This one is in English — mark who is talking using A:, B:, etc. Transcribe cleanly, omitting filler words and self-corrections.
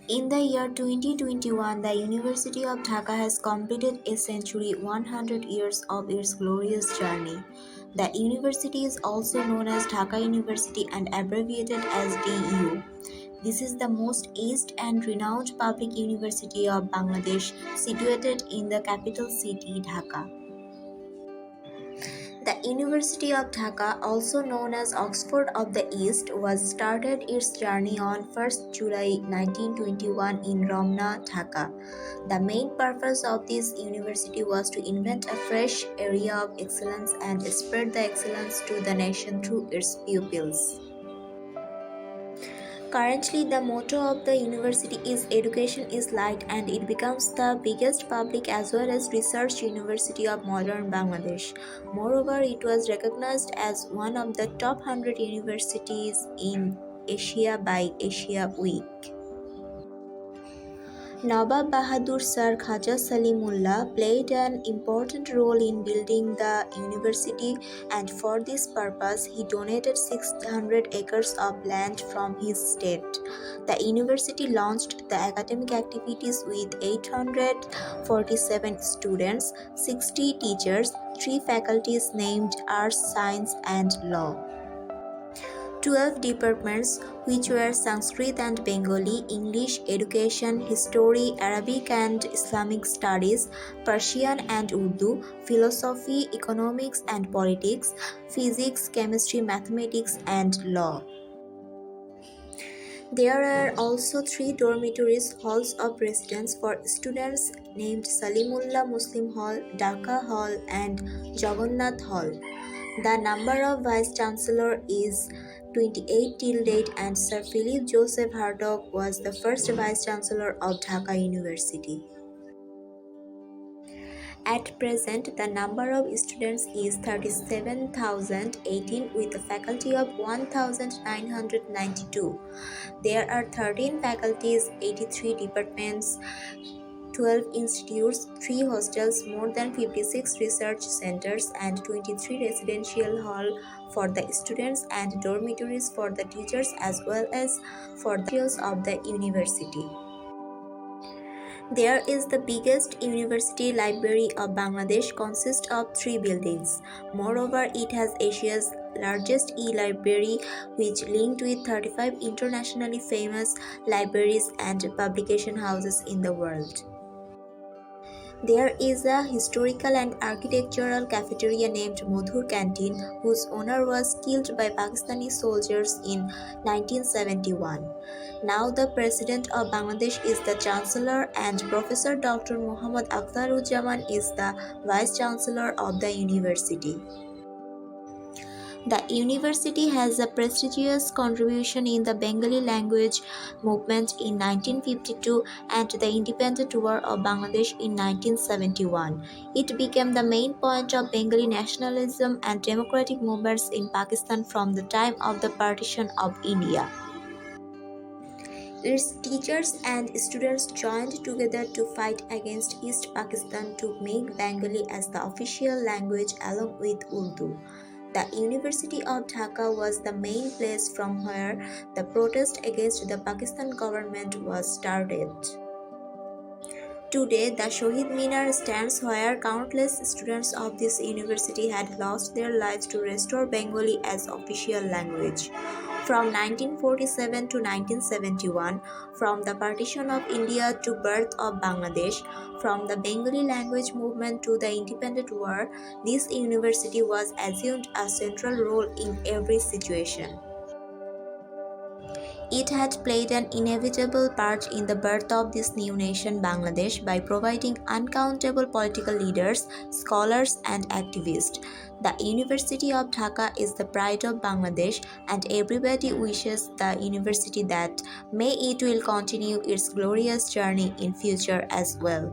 A: In the year 2021, the University of Dhaka has completed a century 100 years of its glorious journey. The university is also known as Dhaka University and abbreviated as DU. This is the most aged and renowned public university of Bangladesh, situated in the capital city Dhaka. The University of Dhaka, also known as Oxford of the East, was started its journey on 1st July 1921 in Ramna, Dhaka. The main purpose of this university was to invent a fresh area of excellence and spread the excellence to the nation through its pupils. Currently, the motto of the university is Education is Light, and it becomes the biggest public as well as research university of modern Bangladesh. Moreover, it was recognized as one of the top 100 universities in Asia by Asia Week. Nawab Bahadur Sir Khaja Salimullah played an important role in building the university, and for this purpose he donated 600 acres of land from his estate. The university launched the academic activities with 847 students, 60 teachers, 3 faculties named Arts, Science and Law. 12 departments, which were Sanskrit and Bengali, English, Education, History, Arabic and Islamic Studies, Persian and Urdu, Philosophy, Economics and Politics, Physics, Chemistry, Mathematics and Law. There are also 3 dormitories, halls of residence for students named Salimullah Muslim Hall, Dhaka Hall and Jagannath Hall. The number of Vice-Chancellor is 28 till date, and Sir Philip Joseph Hartog was the first Vice-Chancellor of Dhaka University. At present, the number of students is 37,018 with a faculty of 1,992. There are 13 faculties, 83 departments, 12 institutes, 3 hostels, more than 56 research centers, and 23 residential halls for the students and dormitories for the teachers as well as for the officials of the university. There is the biggest university library of Bangladesh, consists of 3 buildings. Moreover, it has Asia's largest e-library, which linked with 35 internationally famous libraries and publication houses in the world. There is a historical and architectural cafeteria named Madhur Canteen, whose owner was killed by Pakistani soldiers in 1971. Now the President of Bangladesh is the Chancellor, and Professor Dr. Muhammad Akhtaruজ্জামান is the Vice Chancellor of the university. The university has a prestigious contribution in the Bengali language movement in 1952 and the independent war of Bangladesh in 1971. It became the main point of Bengali nationalism and democratic movements in Pakistan from the time of the partition of India. Its teachers and students joined together to fight against East Pakistan to make Bengali as the official language along with Urdu. The University of Dhaka was the main place from where the protest against the Pakistan government was started. Today, the Shohid Minar stands where countless students of this university had lost their lives to restore Bengali as official language. From 1947 to 1971, from the partition of India to birth of Bangladesh, from the Bengali language movement to the independent war, this university was assumed a central role in every situation. It had played an inevitable part in the birth of this new nation Bangladesh by providing uncountable political leaders, scholars and activists. The University of Dhaka is the pride of Bangladesh, and everybody wishes the university that may it will continue its glorious journey in future as well.